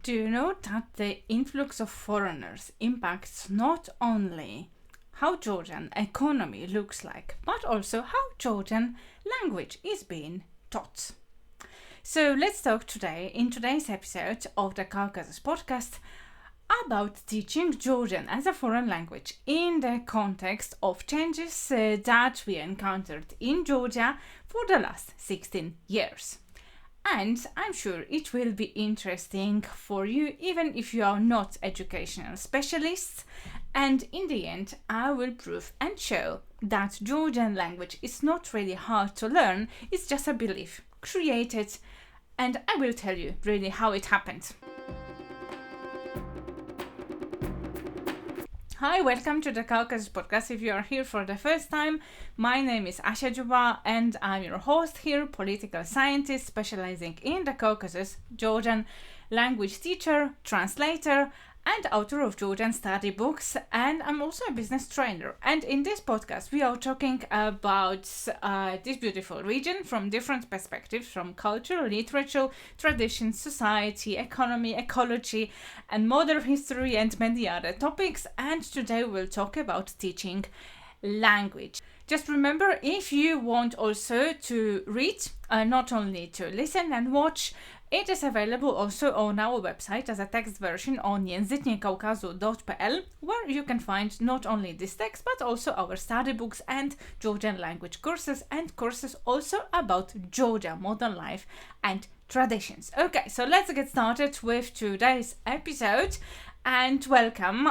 Do you know that the influx of foreigners impacts not only how Georgian economy looks like, but also how Georgian language is being taught? So let's talk today, in today's episode of the Caucasus podcast, about teaching Georgian as a foreign language in the context of changes that we encountered in Georgia for the last 16 years. And I'm sure it will be interesting for you, even if you are not educational specialists. And in the end, I will prove and show that Georgian language is not really hard to learn, it's just a belief created, and I will tell you really how it happened. Hi, welcome to the Caucasus podcast. If you are here for the first time, my name is Asha Juba and I'm your host here, political scientist specializing in the Caucasus, Georgian language teacher, translator, and author of Georgian study books, and I'm also a business trainer. And in this podcast, we are talking about this beautiful region from different perspectives, from culture, literature, tradition, society, economy, ecology, and modern history, and many other topics. And today we'll talk about teaching language. Just remember, if you want also to read, not only to listen and watch, it is available also on our website as a text version on językniekaukazu.pl, where you can find not only this text but also our study books and Georgian language courses and courses also about Georgia, modern life and traditions. Okay, so let's get started with today's episode. And welcome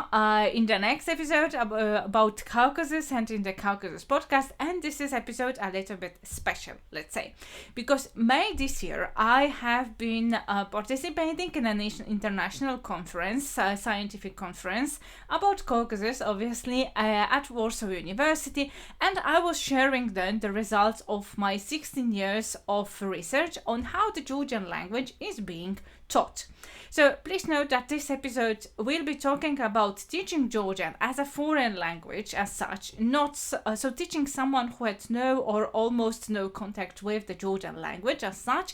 in the next episode about Caucasus and in the Caucasus podcast. And this is episode a little bit special, let's say, because May this year I have been participating in an international conference, scientific conference about Caucasus, obviously at Warsaw University, and I was sharing then the results of my 16 years of research on how the Georgian language is being taught. So please note that this episode will be talking about teaching Georgian as a foreign language as such, not so teaching someone who had no or almost no contact with the Georgian language as such.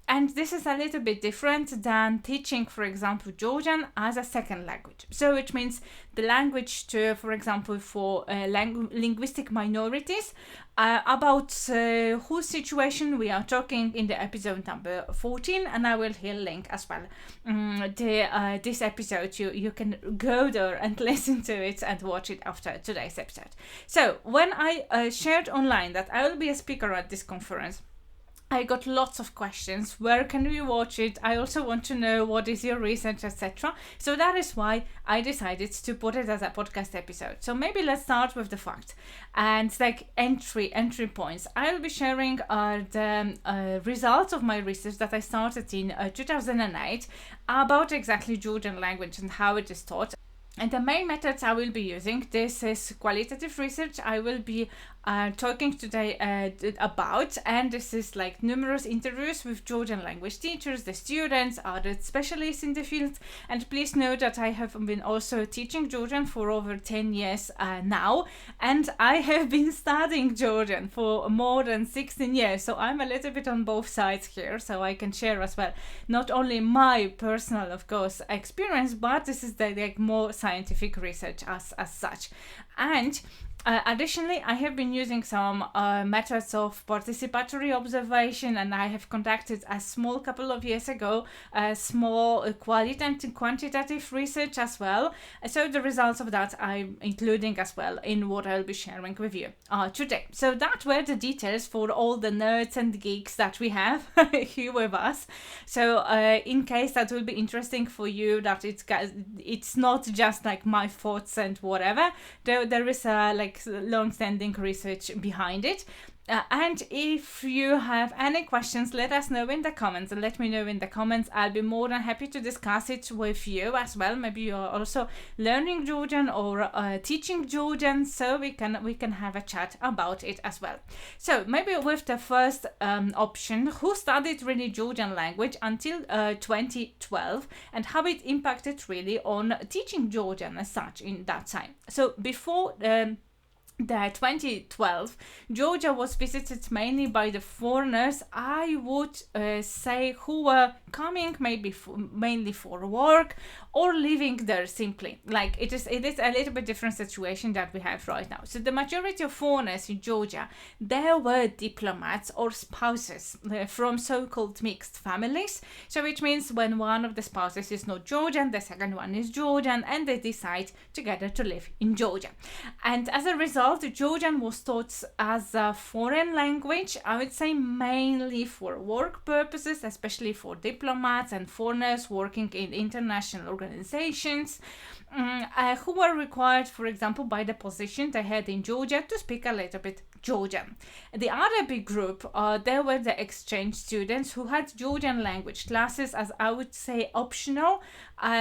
And this is a little bit different than teaching, for example, Georgian as a second language. So it means the language to, for example, for linguistic minorities, about whose situation we are talking in the episode number 14, and I will here link as well this episode. You can go there and listen to it and watch it after today's episode. So when I shared online that I will be a speaker at this conference, I got lots of questions. Where can we watch it? I also want to know what is your research, etc. So that is why I decided to put it as a podcast episode. So maybe let's start with the fact and like entry points. I will be sharing the results of my research that I started in 2008 about exactly Georgian language and how it is taught. And the main methods I will be using, this is qualitative research I will be talking today about, and this is like numerous interviews with Georgian language teachers, the students, other specialists in the field. And please note that I have been also teaching Georgian for over 10 years now, and I have been studying Georgian for more than 16 years, so I'm a little bit on both sides here, so I can share as well not only my personal, of course, experience, but this is the like more scientific research as such. And additionally, I have been using some methods of participatory observation, and I have conducted a small couple of years ago small qualitative quantitative research as well. So the results of that I'm including as well in what I'll be sharing with you today. So that were the details for all the nerds and geeks that we have here with us. So in case that will be interesting for you, that it's not just like my thoughts and whatever. There is like long-standing research behind it. And if you have any questions, let us know in the comments. Let me know in the comments. I'll be more than happy to discuss it with you as well. Maybe you're also learning Georgian or teaching Georgian, so we can have a chat about it as well. So maybe with the first option, who studied really Georgian language until 2012 and how it impacted really on teaching Georgian as such in that time. So before the 2012, Georgia was visited mainly by the foreigners, I would say, who were coming maybe mainly for work or living there simply. Like it is a little bit different situation that we have right now. So the majority of foreigners in Georgia, they were diplomats or spouses from so-called mixed families. So which means when one of the spouses is not Georgian, the second one is Georgian, and they decide together to live in Georgia. And as a result, Georgian was taught as a foreign language, I would say mainly for work purposes, especially for diplomats and foreigners working in international organizations, who were required, for example, by the position they had in Georgia, to speak a little bit Georgian. The other big group, there were the exchange students who had Georgian language classes as, I would say, optional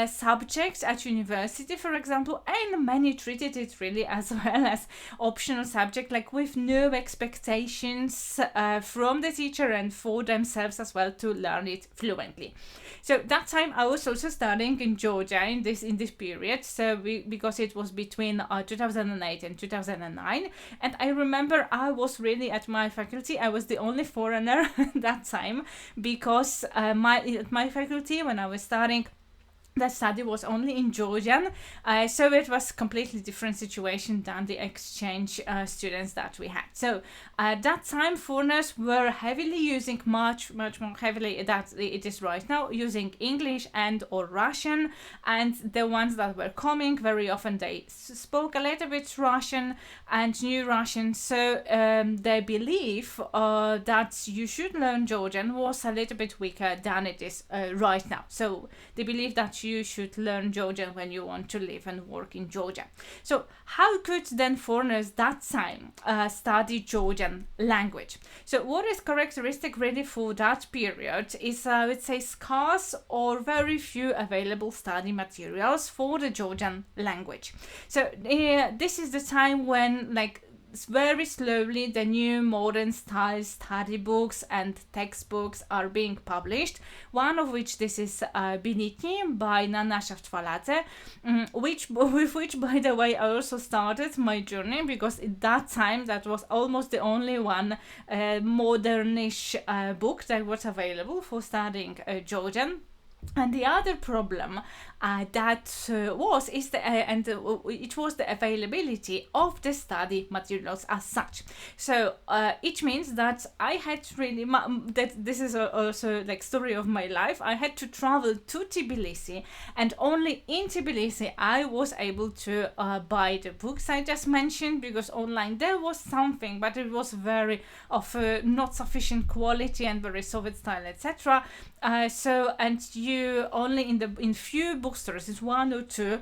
subjects at university, for example, and many treated it really as well as optional subject, like with no expectations from the teacher and for themselves as well to learn it fluently. So that time I was also studying in Georgia in this period, so because it was between 2008 and 2009, and I remember I was really at my faculty, I was the only foreigner that time, because my faculty, when I was studying, the study was only in Georgian, so it was completely different situation than the exchange students that we had. So at that time, foreigners were heavily using, much more heavily that it is right now, using English and or Russian, and the ones that were coming, very often they spoke a little bit Russian and knew Russian, so their belief that you should learn Georgian was a little bit weaker than it is right now. So they believe that you should learn Georgian when you want to live and work in Georgia. So how could then foreigners that time study Georgian language? So what is characteristic really for that period is, I would say, scarce or very few available study materials for the Georgian language. So this is the time when, like, very slowly the new modern style study books and textbooks are being published, one of which this is Biniki by Nana Shaftvaladze, with which, by the way, I also started my journey, because at that time that was almost the only one modernish book that was available for studying Georgian. And the other problem it was the availability of the study materials as such. So it means that I had really that this is also like story of my life. I had to travel to Tbilisi, and only in Tbilisi I was able to buy the books I just mentioned, because online there was something, but it was very of not sufficient quality and very Soviet style, etc. So, and you only in few bookstores, it's one or two,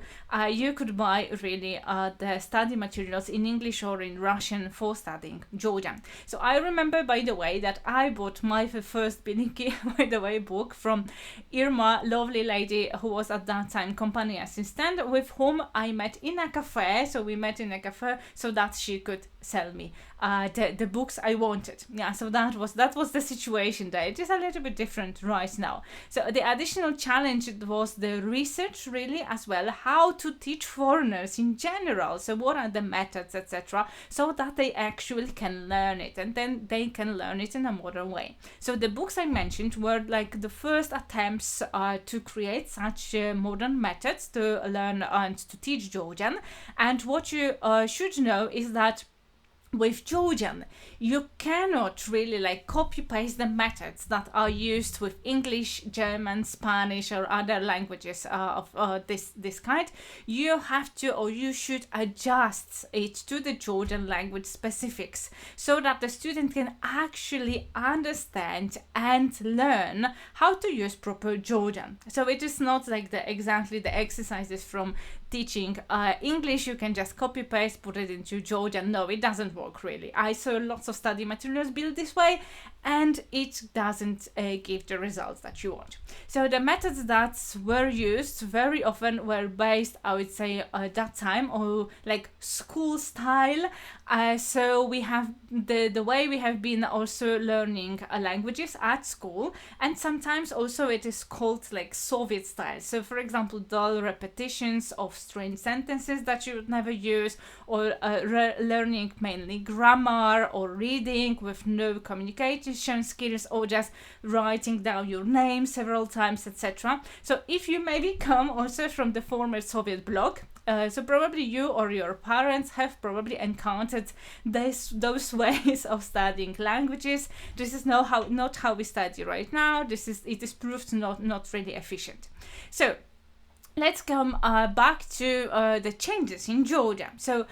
you could buy really the study materials in English or in Russian for studying Georgian. So I remember, by the way, that I bought my first Biniki, by the way, book from Irma, lovely lady who was at that time company assistant, with whom I met in a cafe. So we met in a cafe so that she could sell me the books I wanted. Yeah, so that was the situation there. It is a little bit different right now. So the additional challenge was the research, really, as well, how to teach foreigners in general. So what are the methods, etc., so that they actually can learn it, and then they can learn it in a modern way. So the books I mentioned were like the first attempts to create such modern methods to learn and to teach Georgian. And what you should know is that with Georgian, you cannot really like copy paste the methods that are used with English, German, Spanish, or other languages of this kind. You have to, or you should, adjust it to the Georgian language specifics, so that the student can actually understand and learn how to use proper Georgian. So it is not like exactly the exercises from teaching English, you can just copy paste, put it into Georgian. No, it doesn't work really. I saw lots of study materials built this way, and it doesn't give the results that you want. So the methods that were used very often were based, I would say, at that time, or like school style. So we have the way we have been also learning languages at school, and sometimes also it is called like Soviet style. So for example, dull repetitions of strange sentences that you would never use, or learning mainly grammar or reading with no communication skills, or just writing down your name several times, etc. So if you maybe come also from the former Soviet bloc, so probably you or your parents have probably encountered those ways of studying languages. This is not how we study right now. It is proved not really efficient. So let's come back to the changes in Georgia. So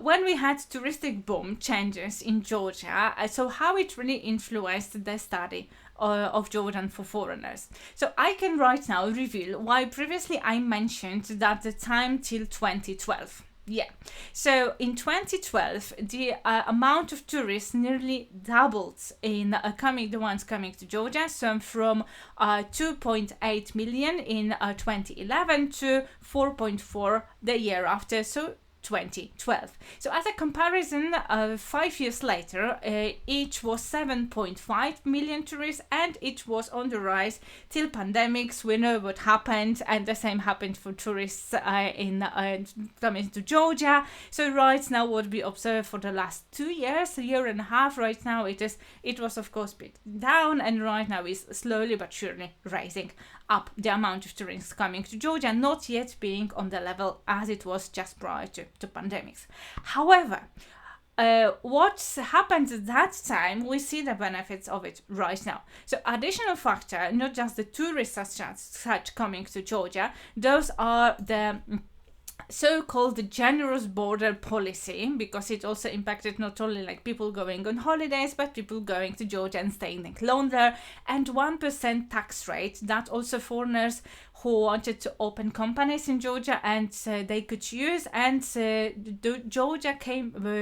when we had touristic boom changes in Georgia, so how it really influenced the study of Georgian for foreigners. So I can right now reveal why previously I mentioned that the time till 2012. Yeah, so in 2012, the amount of tourists nearly doubled in the ones coming to Georgia, so from 2.8 million in 2011 to 4.4 the year after, so 2012. So as a comparison, 5 years later, it was 7.5 million tourists, and it was on the rise till pandemics. We know what happened, and the same happened for tourists in coming to Georgia. So right now, what we observe for the last 2 years, a year and a half, right now it was of course bit down, and right now is slowly but surely rising up the amount of tourists coming to Georgia, not yet being on the level as it was just prior to pandemics. However, what happened at that time, we see the benefits of it right now. So additional factor, not just the tourists such coming to Georgia, those are the so-called generous border policy, because it also impacted not only like people going on holidays, but people going to Georgia and staying longer, and 1% tax rate that also foreigners who wanted to open companies in Georgia and they could use, and Georgia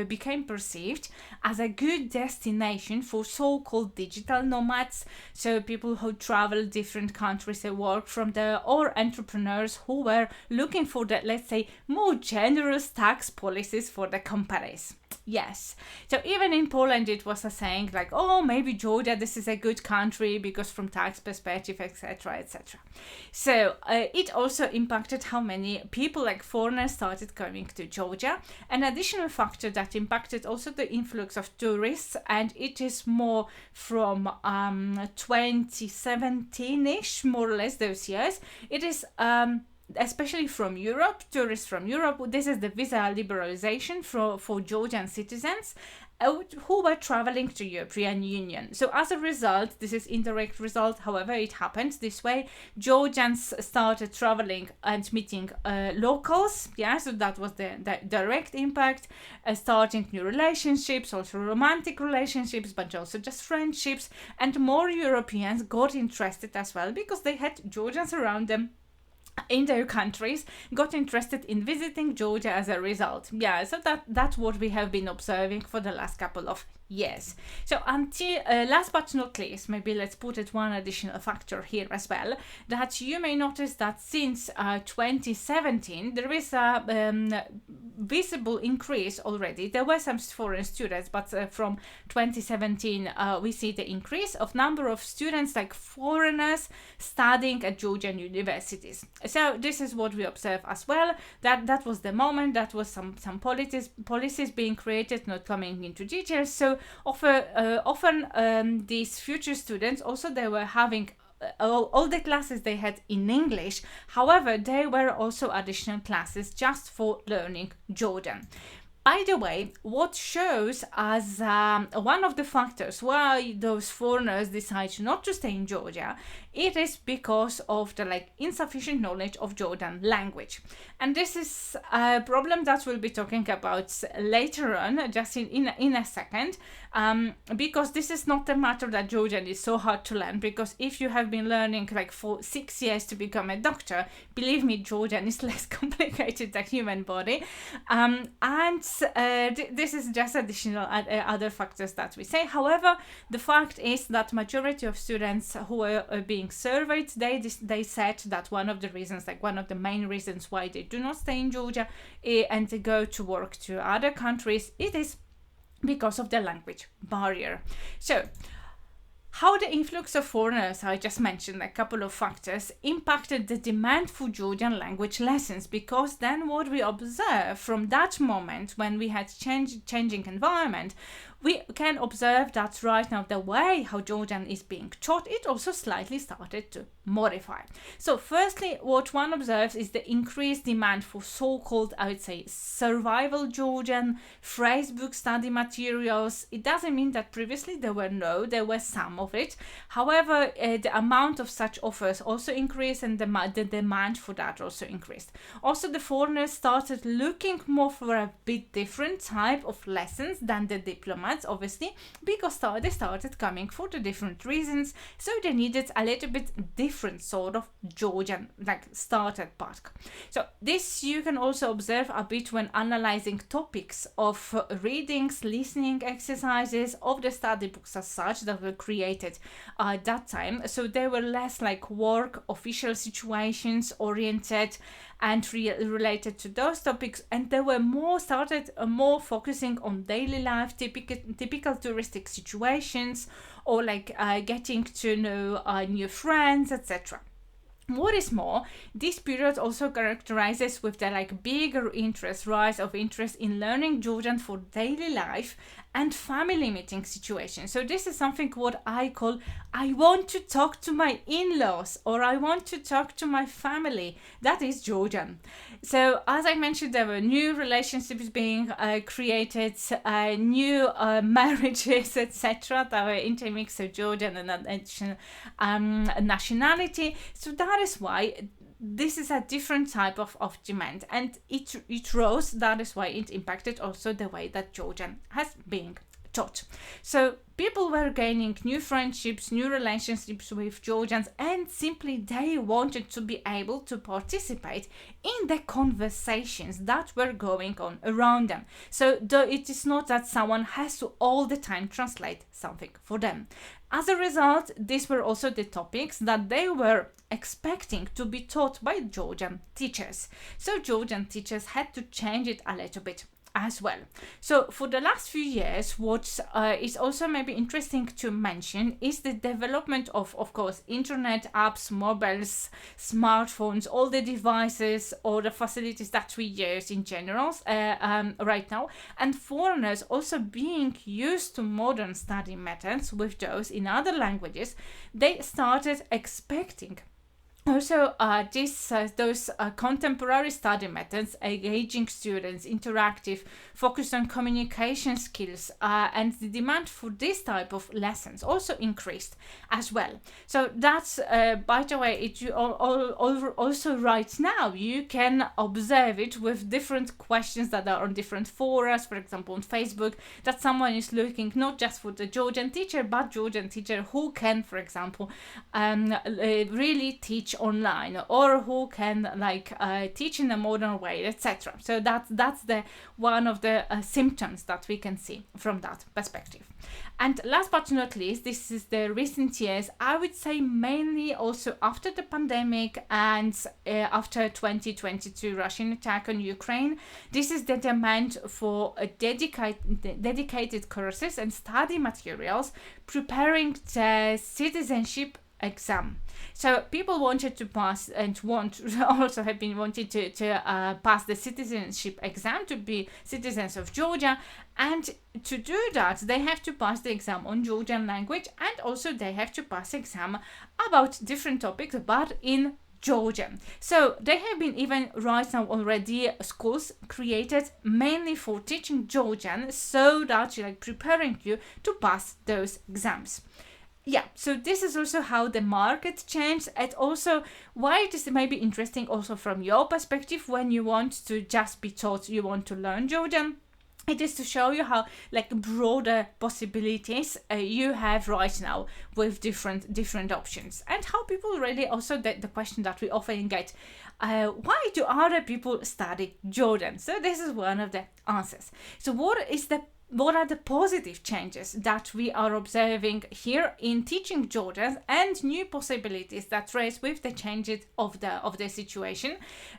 became perceived as a good destination for so-called digital nomads, so people who travel different countries and work from there, or entrepreneurs who were looking for the, let's say, more generous tax policies for the companies. Yes, so even in Poland it was a saying like, oh, maybe Georgia, this is a good country because from tax perspective, etc, etc. So it also impacted how many people, like foreigners, started coming to Georgia. An additional factor that impacted also the influx of tourists, and it is more from 2017-ish, more or less those years. It is especially from Europe, tourists from Europe. This is the visa liberalization for Georgian citizens who were traveling to European Union. So as a result, this is indirect result, however it happened this way, Georgians started traveling and meeting locals, yeah, so that was the direct impact, starting new relationships, also romantic relationships, but also just friendships, and more Europeans got interested as well because they had Georgians around them in their countries, got interested in visiting Georgia as a result. Yeah, so that's what we have been observing for the last couple of years. So until last but not least, maybe let's put it one additional factor here as well, that you may notice that since 2017 there is a visible increase already. There were some foreign students, but from 2017 we see the increase of number of students, like foreigners, studying at Georgian universities. So this is what we observe as well, that was the moment, that was some policies being created, not coming into details. So often these future students also, they were having all the classes they had in English. However, there were also additional classes just for learning Georgian. By the way, what shows as one of the factors why those foreigners decide not to stay in Georgia, it is because of the insufficient knowledge of Georgian language. And this is a problem that we'll be talking about later on, just in a second, because this is not a matter that Georgian is so hard to learn, because if you have been learning for 6 years to become a doctor, believe me, Georgian is less complicated than human body. And this is just additional other factors that we say. However, the fact is that majority of students who are being surveyed, they said that one of the reasons, like one of the main reasons why they do not stay in Georgia and they go to work to other countries, it is because of the language barrier. So how the influx of foreigners, I just mentioned a couple of factors, impacted the demand for Georgian language lessons, because then what we observe from that moment when we had changing environment, we can observe that right now the way how Georgian is being taught, it also slightly started to modify. So firstly, what one observes is the increased demand for so-called, I would say, survival Georgian, phrasebook study materials. It doesn't mean that previously there were some of it. However, the amount of such offers also increased, and the demand for that also increased. Also, the foreigners started looking more for a bit different type of lessons than the diplomats, obviously, because they started coming for the different reasons, so they needed a little bit different sort of Georgian, like starter pack. So this you can also observe a bit when analyzing topics of readings, listening exercises of the study books as such that were created at that time. So they were less like work, official situations oriented and related to those topics, and they were more focusing on daily life, typical touristic situations, or like getting to know new friends, etc. What is more, this period also characterizes with the like bigger rise of interest in learning Georgian for daily life and family meeting situations. So this is something what I call, I want to talk to my in-laws, or I want to talk to my family. That is Georgian. So as I mentioned, there were new relationships being created, new marriages, etc. that were intermixed of Georgian and nationality. So that is why this is a different type of demand, and it rose. That is why it impacted also the way that Georgian has been taught. So people were gaining new friendships, new relationships with Georgians, and simply they wanted to be able to participate in the conversations that were going on around them. So it is not that someone has to all the time translate something for them. As a result, these were also the topics that they were expecting to be taught by Georgian teachers. So Georgian teachers had to change it a little bit as well. So for the last few years, what is also maybe interesting to mention is the development of course, internet, apps, mobiles, smartphones, all the devices or the facilities that we use in general right now, and foreigners also being used to modern study methods with those in other languages. They started expecting also those contemporary study methods, engaging students, interactive, focused on communication skills, and the demand for this type of lessons also increased as well. So that's, by the way, also right now you can observe it with different questions that are on different forums, for example on Facebook, that someone is looking not just for the Georgian teacher, but Georgian teacher who can, for example, really teach online, or who can teach in a modern way, etc. So that's the one of the symptoms that we can see from that perspective. And last but not least, this is the recent years, I would say mainly also after the pandemic and after 2022 Russian attack on Ukraine. This is the demand for dedicated courses and study materials preparing the citizenship exam. So people wanted to pass and also have been wanting to pass the citizenship exam to be citizens of Georgia, and to do that they have to pass the exam on Georgian language, and also they have to pass exam about different topics but in Georgian. So there have been even right now already schools created mainly for teaching Georgian, so that preparing you to pass those exams. Yeah, so this is also how the market changed, and also why it is maybe interesting also from your perspective when you want to just be taught, you want to learn Georgian. It is to show you how like broader possibilities you have right now with different options, and how people really also the question that we often get, why do other people study Georgian? So this is one of the answers. So what are the positive changes that we are observing here in teaching Georgians, and new possibilities that raise with the changes of the situation,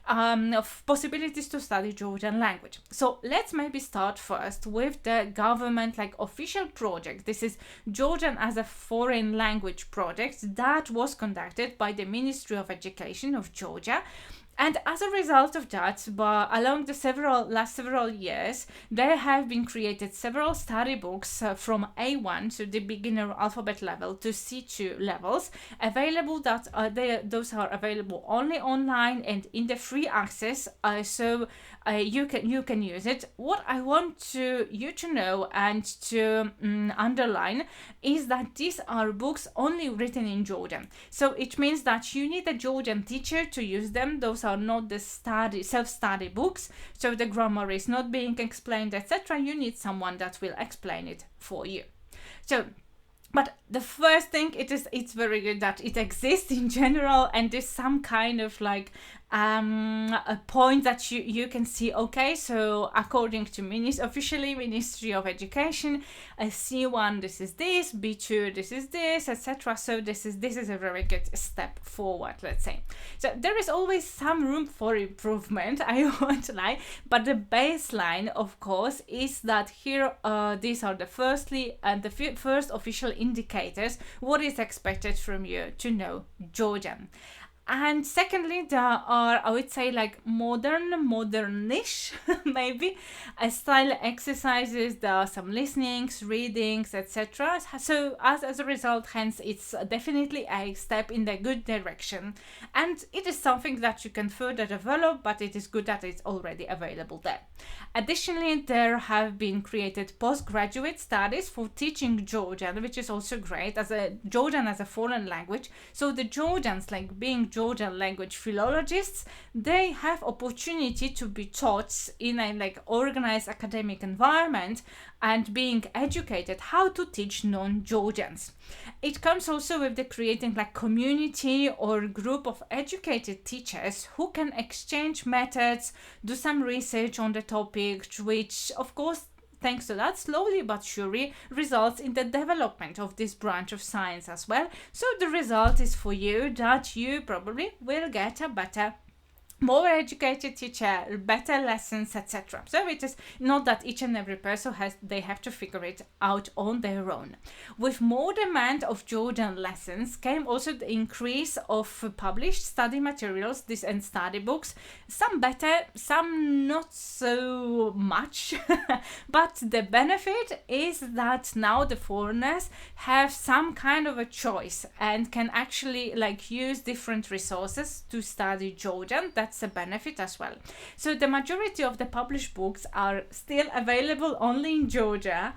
of possibilities to study Georgian language? So let's maybe start first with the government like official project. This is Georgian as a foreign language project that was conducted by the Ministry of Education of Georgia. And as a result of that, but along the last several years, there have been created several study books from A1, so the beginner alphabet level, to C2 levels, available that those are available only online and in the free access. So you can use it. What I want you to know and to underline is that these are books only written in Georgian. So it means that you need a Georgian teacher to use them. Those are not the self-study books, so the grammar is not being explained, etc. You need someone that will explain it for you. So, but the first thing, it's very good that it exists in general, and there's some kind of like a point that you can see, okay, so according to officially Ministry of Education, C1 this is this, B2 this is this, etc. So this is a very good step forward, let's say. So there is always some room for improvement, I won't lie, but the baseline, of course, is that here these are the first official indicators what is expected from you to know Georgian. And secondly, there are, I would say, like modernish, maybe, style exercises. There are some listenings, readings, etc. So as a result, hence, it's definitely a step in the good direction. And it is something that you can further develop, but it is good that it's already available there. Additionally, there have been created postgraduate studies for teaching Georgian, which is also great, as a Georgian as a foreign language. So the Georgians, like being Georgian language philologists, they have opportunity to be taught in a like organized academic environment and being educated how to teach non-Georgians. It comes also with the creating like community or group of educated teachers who can exchange methods, do some research on the topic, which of course, thanks to that, slowly but surely results in the development of this branch of science as well. So the result is for you that you probably will get a better, more educated teacher, better lessons, etc. So it is not that each and every person they have to figure it out on their own. With more demand of Georgian lessons came also the increase of published study materials, and study books, some better, some not so much. But the benefit is that now the foreigners have some kind of a choice and can actually like use different resources to study Georgian. That's a benefit as well. So the majority of the published books are still available only in Georgia,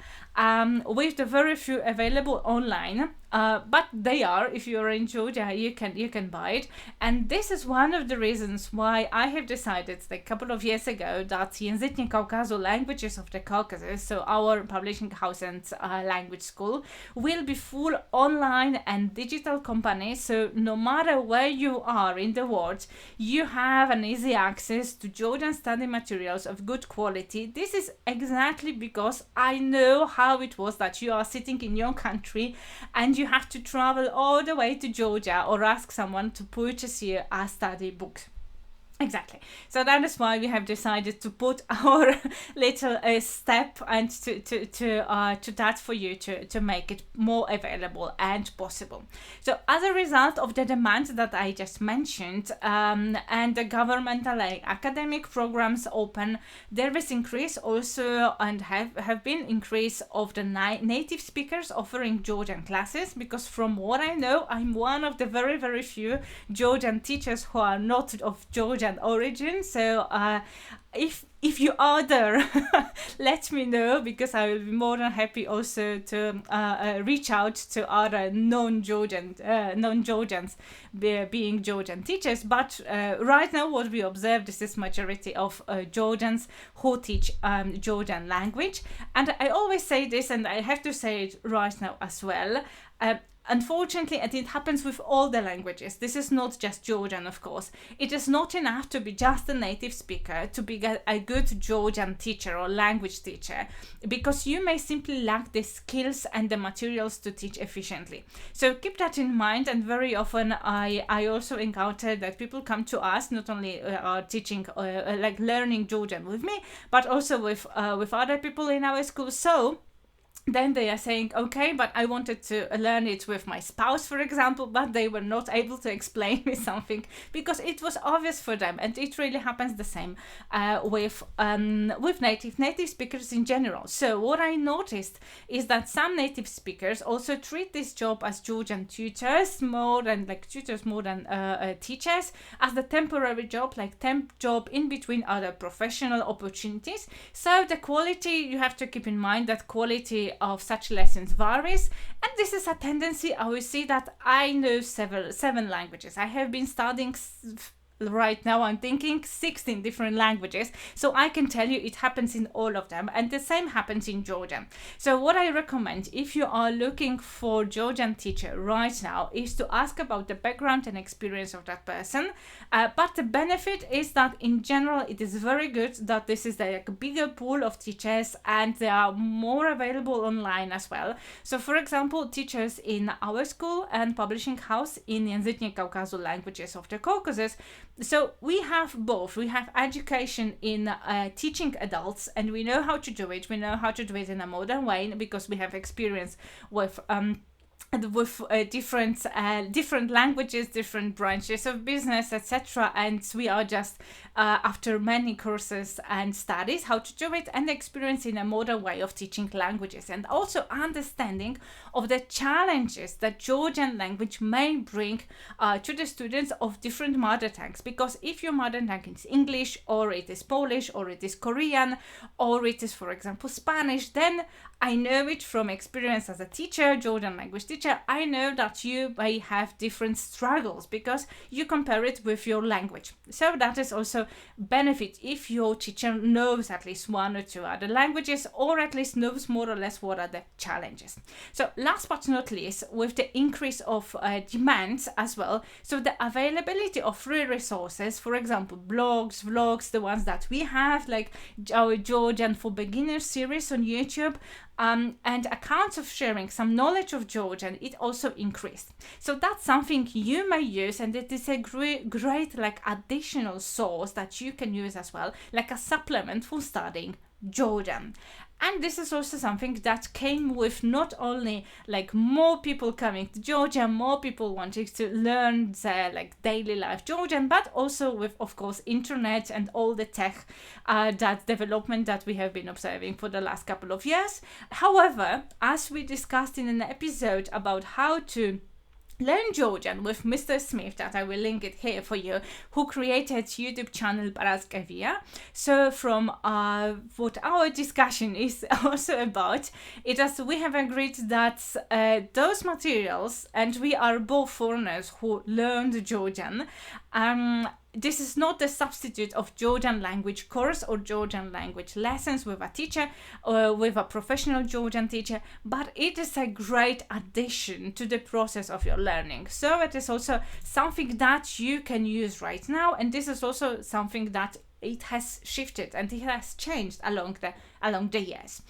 with the very few available online. But they are, if you're in Georgia, you can buy it. And this is one of the reasons why I have decided like a couple of years ago that Języki Kaukazu, Languages of the Caucasus, so our publishing house and language school, will be full online and digital company. So no matter where you are in the world, you have an easy access to Georgian study materials of good quality. This is exactly because I know how it was that you are sitting in your country and you have to travel all the way to Georgia or ask someone to purchase you a study book. Exactly. So that is why we have decided to put our little step and to that for you to make it more available and possible. So as a result of the demand that I just mentioned, and the governmental academic programs open, there is increase also and have been increase of the native speakers offering Georgian classes, because from what I know, I'm one of the very, very few Georgian teachers who are not of Georgia Georgian origin. So if you are there, let me know, because I will be more than happy also to reach out to other non-Georgians being Georgian teachers. But right now what we observe, this is majority of Georgians who teach Georgian language. And I always say this, and I have to say it right now as well. Unfortunately, and it happens with all the languages, this is not just Georgian, of course. It is not enough to be just a native speaker, to be a good Georgian teacher or language teacher, because you may simply lack the skills and the materials to teach efficiently. So keep that in mind. And very often I also encounter that people come to us, not only are teaching, like learning Georgian with me, but also with other people in our school. So then they are saying, okay, but I wanted to learn it with my spouse, for example, but they were not able to explain me something because it was obvious for them. And it really happens the same with native speakers in general. So what I noticed is that some native speakers also treat this job as Georgian tutors more than teachers, as the temporary job, like temp job in between other professional opportunities. So the quality, you have to keep in mind that quality of such lessons varies, and this is a tendency I will see that I know seven languages. I have been studying right now, I'm thinking 16 different languages, so I can tell you it happens in all of them, and the same happens in Georgian. So what I recommend, if you are looking for Georgian teacher right now, is to ask about the background and experience of that person. But the benefit is that in general it is very good that this is a bigger pool of teachers, and they are more available online as well. So for example, teachers in our school and publishing house in Języcznie Kaukazu, languages of the Caucasus. So we have both. We have education in teaching adults, and we know how to do it. We know how to do it in a modern way because we have experience with different languages, different branches of business, etc. And we are just after many courses and studies how to do it, and experience in a modern way of teaching languages, and also understanding of the challenges that Georgian language may bring to the students of different mother tongues. Because if your mother tongue is English, or it is Polish, or it is Korean, or it is, for example, Spanish, then I know it from experience as a teacher, Georgian language teacher. I know that you may have different struggles because you compare it with your language. So that is also benefit if your teacher knows at least one or two other languages, or at least knows more or less what are the challenges. So last but not least, with the increase of demands as well, so the availability of free resources, for example, blogs, vlogs, the ones that we have, like our Georgian for Beginners series on YouTube, and accounts of sharing some knowledge of Georgian, it also increased. So that's something you may use, and it is a great like additional source that you can use as well, like a supplement for studying Georgian. And this is also something that came with not only like more people coming to Georgia, more people wanting to learn their like daily life Georgian, but also with, of course, internet and all the tech that development that we have been observing for the last couple of years. However, as we discussed in an episode about how to learn Georgian with Mr. Smith, that I will link it here for you, who created YouTube channel Barazgavia. So from what our discussion is also about, it is we have agreed that those materials, and we are both foreigners who learned Georgian, this is not a substitute of Georgian language course or Georgian language lessons with a teacher or with a professional Georgian teacher, but it is a great addition to the process of your learning. So it is also something that you can use right now, and this is also something that it has shifted and it has changed along the years.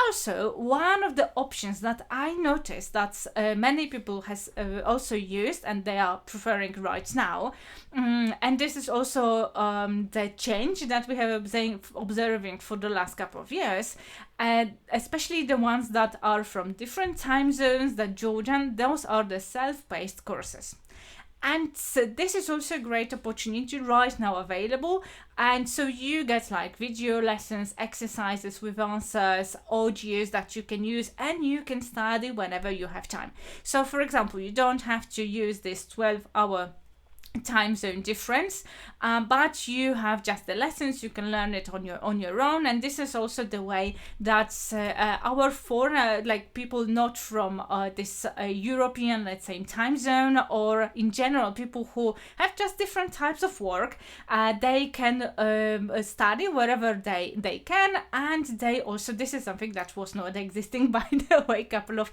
Also, one of the options that I noticed that many people has also used, and they are preferring right now, and this is also the change that we have observing for the last couple of years, especially the ones that are from different time zones, the Georgian, those are the self-paced courses. And so this is also a great opportunity right now available. And so you get like video lessons, exercises with answers, audios that you can use, and you can study whenever you have time. So for example, you don't have to use this 12-hour time zone difference, but you have just the lessons. You can learn it on your own, and this is also the way that our foreign, like people not from this European, let's say, time zone, or in general people who have just different types of work, they can study wherever they can, and they also, this is something that was not existing, by the way, couple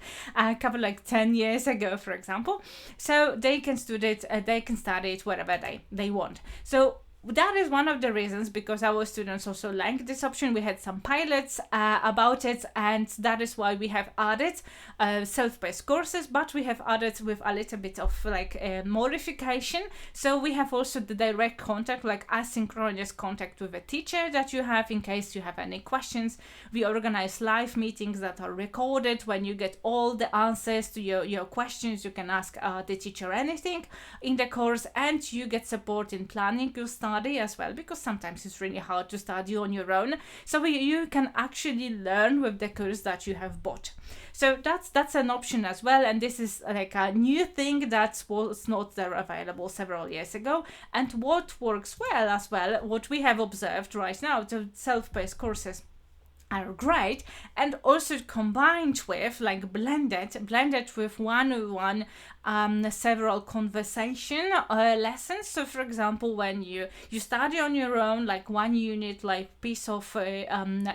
like 10 years ago, for example. So they can study it wherever they want. So that is one of the reasons, because our students also like this option. We had some pilots about it, and that is why we have added self-paced courses, but we have added with a little bit of like modification. So we have also the direct contact, like asynchronous contact with a teacher that you have in case you have any questions. We organize live meetings that are recorded. When you get all the answers to your questions, you can ask the teacher anything in the course, and you get support in planning your study as well, because sometimes it's really hard to study on your own. So you can actually learn with the course that you have bought. So that's an option as well, and this is like a new thing that was not there available several years ago. And what works well as well, what we have observed right now, the self-paced courses are great, and also combined with, like, blended with one-on-one several conversation lessons. So for example, when you study on your own, like one unit, like piece of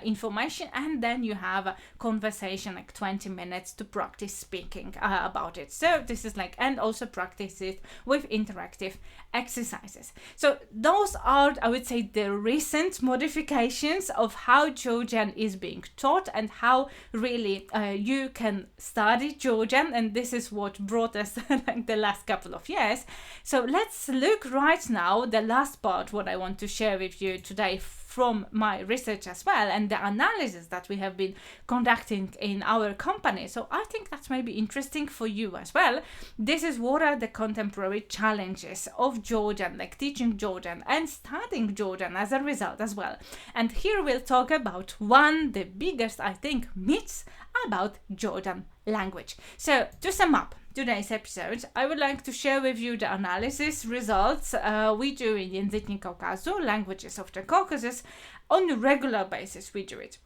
information, and then you have a conversation, like 20 minutes to practice speaking about it. So this is like, and also practice it with interactive exercises. So those are, I would say, the recent modifications of how Georgian is being taught, and how really you can study Georgian, and this is what brought us like the last couple of years. So let's look right now, the last part, what I want to share with you today from my research as well, and the analysis that we have been conducting in our company. So I think that may be interesting for you as well. This is what are the contemporary challenges of Georgian, like teaching Georgian and studying Georgian as a result as well. And here we'll talk about the biggest, I think, myths about Georgian language. So to sum up today's episode, I would like to share with you the analysis results we do in Języki Kaukazu, languages of the Caucasus. On a regular basis we do it.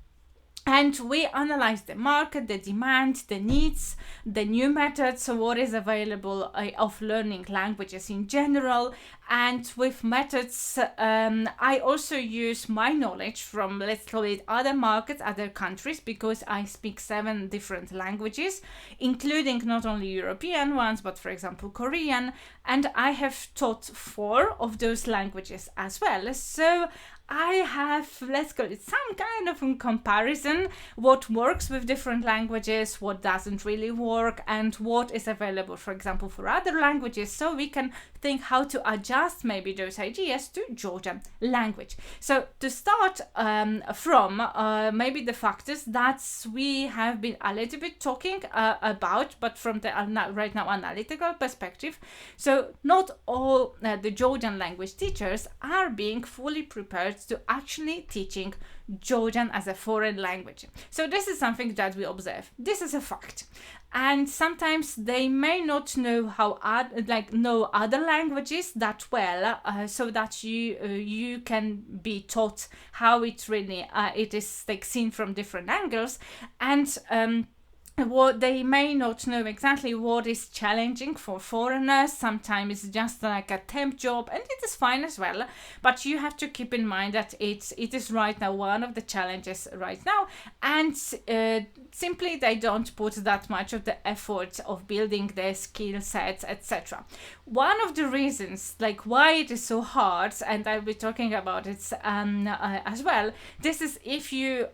And we analyze the market, the demand, the needs, the new methods, so what is available of learning languages in general. And with methods, I also use my knowledge from, let's call it, other markets, other countries, because I speak 7 different languages, including not only European ones, but for example Korean. And I have taught 4 of those languages as well. So I have, let's call it, some kind of in comparison, what works with different languages, what doesn't really work, and what is available, for example, for other languages, so we can think how to adjust maybe those ideas to Georgian language. So to start from maybe the factors that we have been a little bit talking about, but from the right now analytical perspective. So not all the Georgian language teachers are being fully prepared to actually teaching Georgian as a foreign language. So this is something that we observe. This is a fact. And sometimes they may not know how know other languages that well, so that you can be taught how it really it is like seen from different angles, and what they may not know exactly what is challenging for foreigners. Sometimes it's just like a temp job, and it is fine as well, but you have to keep in mind that it is right now one of the challenges right now, and simply they don't put that much of the effort of building their skill sets, etc. One of the reasons like why it is so hard, and I'll be talking about it as well, this is if you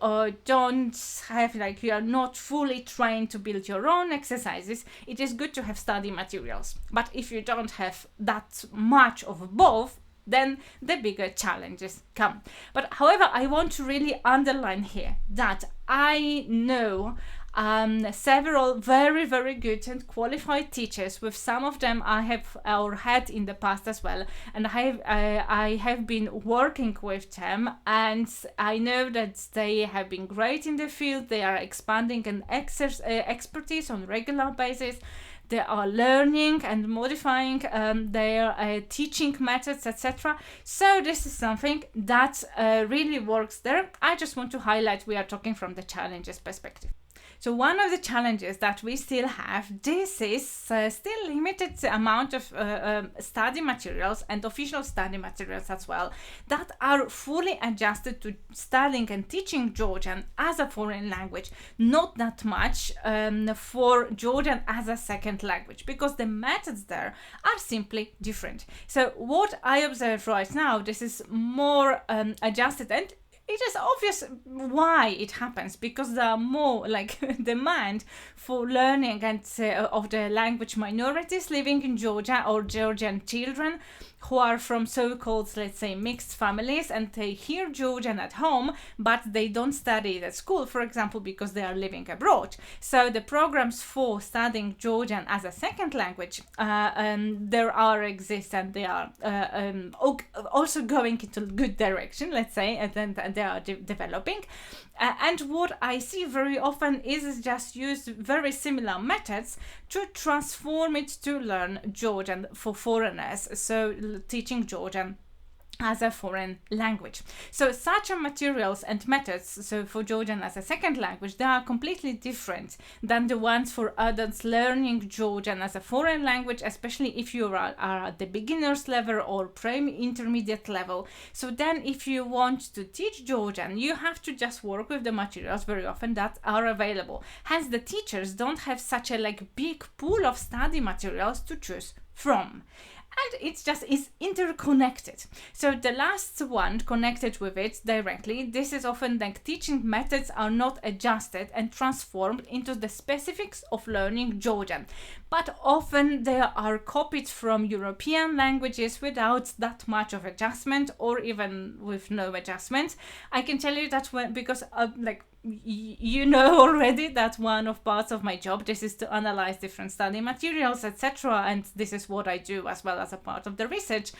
don't have, like, you are not fully trained to build your own exercises. It is good to have study materials, but if you don't have that much of both, then the bigger challenges come. But however, I want to really underline here that I know several very, very good and qualified teachers. With some of them I have or had in the past as well, and I have been working with them, and I know that they have been great in the field. They are expanding an expertise on a regular basis. They are learning and modifying their teaching methods, etc. So this is something that really works there. I just want to highlight we are talking from the challenges perspective. So one of the challenges that we still have, this is still limited amount of study materials and official study materials as well that are fully adjusted to studying and teaching Georgian as a foreign language. Not that much for Georgian as a second language, because the methods there are simply different. So what I observe right now, this is more adjusted, and it is obvious why it happens, because there are more demand for learning and of the language minorities living in Georgia, or Georgian children who are from so-called, let's say, mixed families, and they hear Georgian at home, but they don't study it at school, for example, because they are living abroad. So the programs for studying Georgian as a second language exist, and they are also going into a good direction, let's say, and then they are developing. And what I see very often is just use very similar methods to transform it to learn Georgian for foreigners, so teaching Georgian as a foreign language. So such materials and methods, so for Georgian as a second language, they are completely different than the ones for adults learning Georgian as a foreign language, especially if you are at the beginner's level or pre-intermediate level. So then if you want to teach Georgian, you have to just work with the materials very often that are available. Hence the teachers don't have such a big pool of study materials to choose from. And it's just is interconnected. So the last one connected with it directly, this is often teaching methods are not adjusted and transformed into the specifics of learning Georgian, but often they are copied from European languages without that much of adjustment, or even with no adjustment. I can tell you that because you know already that one of parts of my job, this is to analyze different study materials, etc., and this is what I do as well as a part of the research.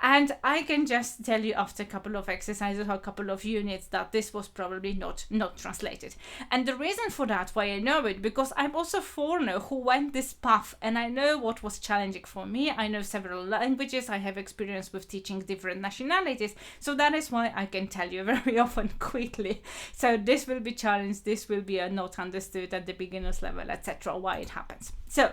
And I can just tell you after a couple of exercises or a couple of units that this was probably not translated. And the reason for that, why I know it, because I'm also a foreigner who went this path, and I know what was challenging for me. I know several languages, I have experience with teaching different nationalities, so that is why I can tell you very often quickly. So this will be challenge, this will be not understood at the beginner's level, etc., why it happens. So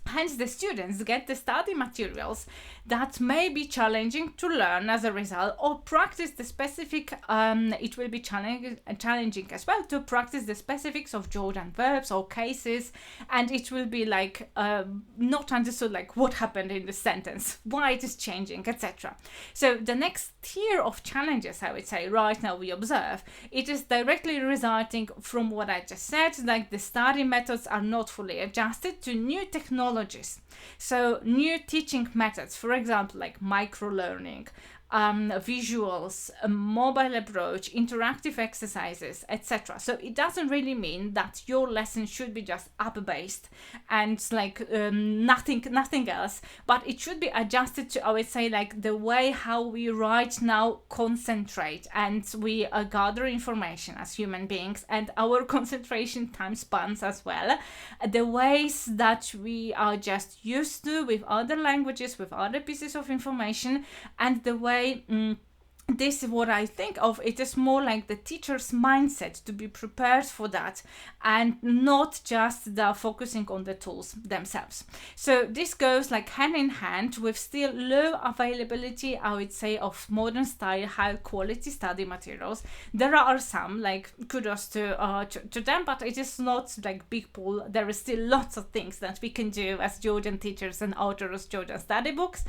hence the students get the study materials that may be challenging to learn as a result, or practice the specific, it will be challenging as well to practice the specifics of Georgian verbs or cases, and it will be not understood what happened in the sentence, why it is changing, etc. So the next tier of challenges, I would say, right now we observe, it is directly resulting from what I just said, the study methods are not fully adjusted to new technologies. So new teaching methods, for example, micro-learning, visuals, a mobile approach, interactive exercises, etc. So it doesn't really mean that your lesson should be just app-based and nothing else, but it should be adjusted to, I would say, the way how we right now concentrate and we gather information as human beings, and our concentration time spans as well, the ways that we are just used to with other languages, with other pieces of information, and the way this is what I think of. It is more like the teacher's mindset to be prepared for that, and not just the focusing on the tools themselves. So this goes hand in hand with still low availability, I would say, of modern style, high quality study materials. There are some, kudos to them, but it is not big pool. There is still lots of things that we can do as Georgian teachers and authors of Georgian study books.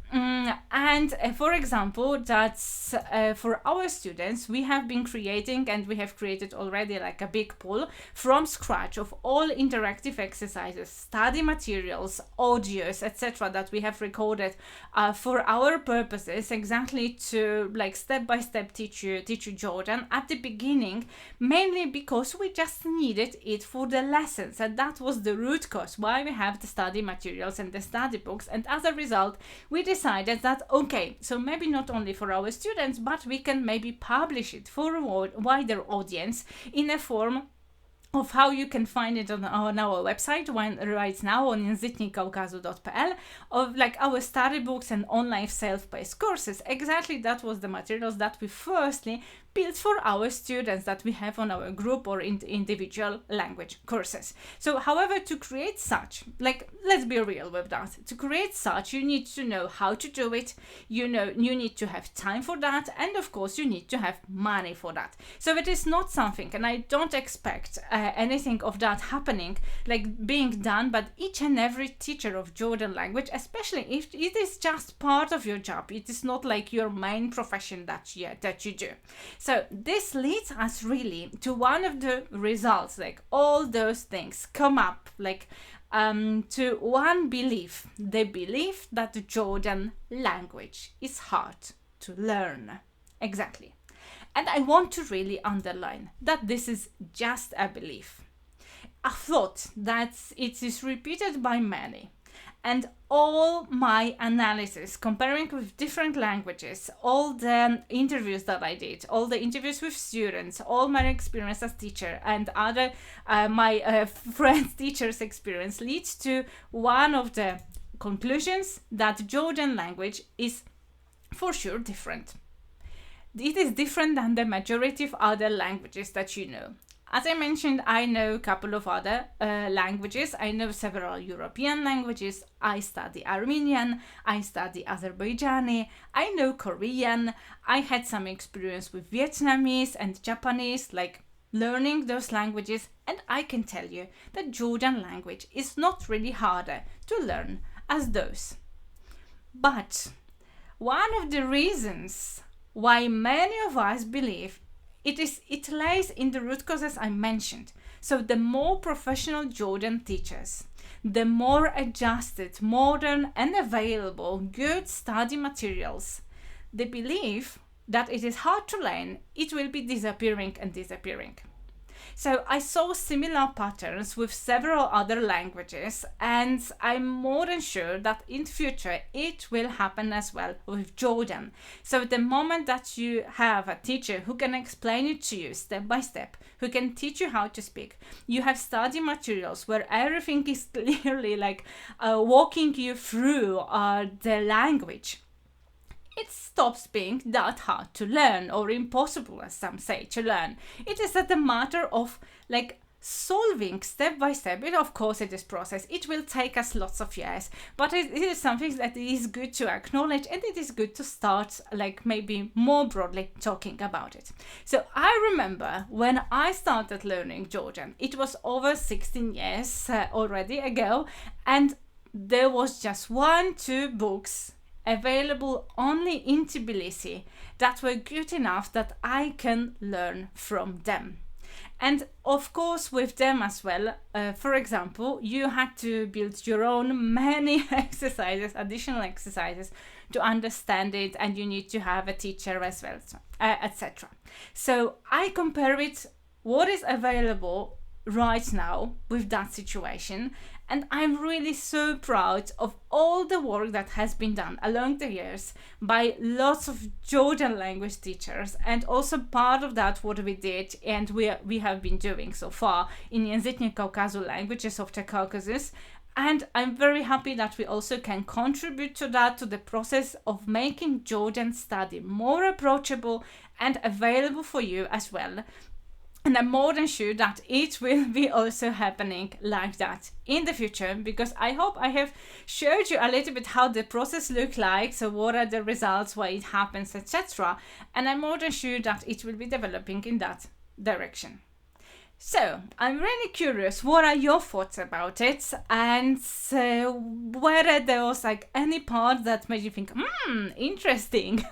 And for example, that's for our students, we have been creating, and we have created already a big pool from scratch of all interactive exercises, study materials, audios, etc. that we have recorded for our purposes, exactly to step by step teach you Georgian at the beginning, mainly because we just needed it for the lessons, and that was the root cause why we have the study materials and the study books. And as a result, we decided that, okay, so maybe not only for our students, but we can maybe publish it for a wider audience in a form of how you can find it on our website right now on języknikaukazu.pl, of like our study books and online self-paced courses. Exactly, that was the materials that we firstly built for our students that we have on our group or individual language courses. So however, to create such, like, let's be real with that, to create such, you need to know how to do it, you need to have time for that, and of course you need to have money for that. So it is not something, and I don't expect anything of that happening, like being done, but each and every teacher of Georgian language, especially if it is just part of your job, it is not like your main profession that you do. So this leads us really to one of the results, like all those things come up, like to one belief, the belief that the Georgian language is hard to learn. Exactly. And I want to really underline that this is just a belief, a thought that it is repeated by many. And all my analysis, comparing with different languages, all the interviews that I did, all the interviews with students, all my experience as teacher, and other my friends' teachers' experience leads to one of the conclusions that Georgian language is for sure different. It is different than the majority of other languages that you know. As I mentioned, I know a couple of other languages. I know several European languages. I study Armenian, I study Azerbaijani, I know Korean. I had some experience with Vietnamese and Japanese, like learning those languages. And I can tell you that Georgian language is not really harder to learn as those. But one of the reasons why many of us believe it lies in the root causes I mentioned. So the more professional Georgian teachers, the more adjusted, modern and available good study materials, the belief that it is hard to learn, it will be disappearing and disappearing. So I saw similar patterns with several other languages, and I'm more than sure that in future it will happen as well with Georgian. So the moment that you have a teacher who can explain it to you step by step, who can teach you how to speak, you have study materials where everything is clearly like walking you through the language, it stops being that hard to learn, or impossible, as some say, to learn. It is a matter of like solving step by step. Of course, it is process. It will take us lots of years, but it is something that is good to acknowledge, and it is good to start like maybe more broadly talking about it. So I remember when I started learning Georgian, it was over 16 years already ago, and there was just 1-2 books available only in Tbilisi that were good enough that I can learn from them. And of course with them as well, for example, you had to build your own many exercises, additional exercises to understand it, and you need to have a teacher as well, etc. So I compare it what is available right now with that situation, and I'm really so proud of all the work that has been done along the years by lots of Georgian language teachers, and also part of that what we did and we have been doing so far in Języcznik Kaukazu, languages of the Caucasus. And I'm very happy that we also can contribute to that, to the process of making Georgian study more approachable and available for you as well. And I'm more than sure that it will be also happening like that in the future, because I hope I have showed you a little bit how the process looks like, so what are the results, why it happens, etc. And I'm more than sure that it will be developing in that direction. So I'm really curious, what are your thoughts about it, and whether there was like any part that made you think, interesting,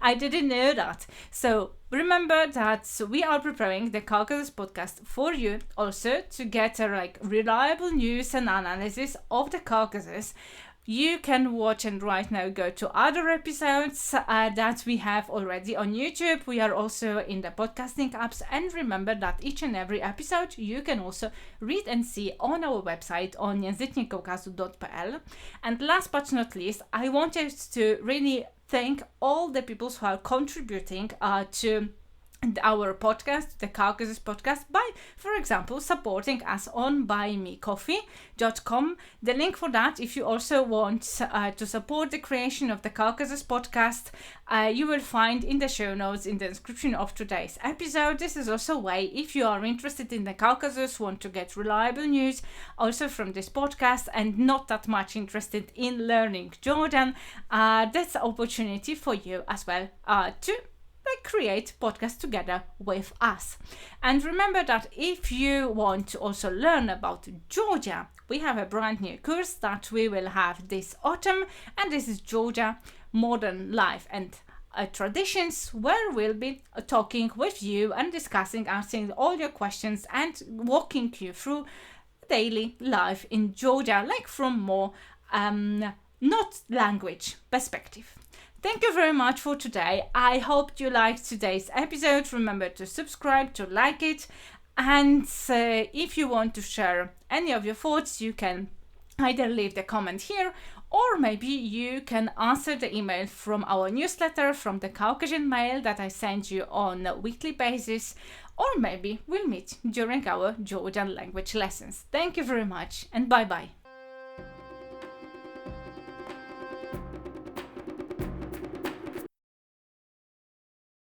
I didn't know that. So remember that we are preparing the Caucasus podcast for you also to get a like reliable news and analysis of the Caucasus. You can watch and right now go to other episodes that we have already on YouTube. We are also in the podcasting apps. And remember that each and every episode you can also read and see on our website on języknikaukazu.pl. And last but not least, I wanted to really thank all the people who are contributing to our podcast, the Caucasus podcast, by, for example, supporting us on buymecoffee.com. The link for that, if you also want to support the creation of the Caucasus podcast, you will find in the show notes in the description of today's episode. This is also a way, if you are interested in the Caucasus, want to get reliable news also from this podcast, and not that much interested in learning Georgian, that's an opportunity for you as well to create podcasts together with us. And remember that if you want to also learn about Georgia, we have a brand new course that we will have this autumn, and this is Georgia Modern Life and Traditions, where we'll be talking with you and discussing, answering all your questions and walking you through daily life in Georgia, like from more not language perspective. Thank you very much for today. I hope you liked today's episode. Remember to subscribe, to like it. And if you want to share any of your thoughts, you can either leave the comment here, or maybe you can answer the email from our newsletter, from the Caucasian mail that I send you on a weekly basis, or maybe we'll meet during our Georgian language lessons. Thank you very much, and bye-bye.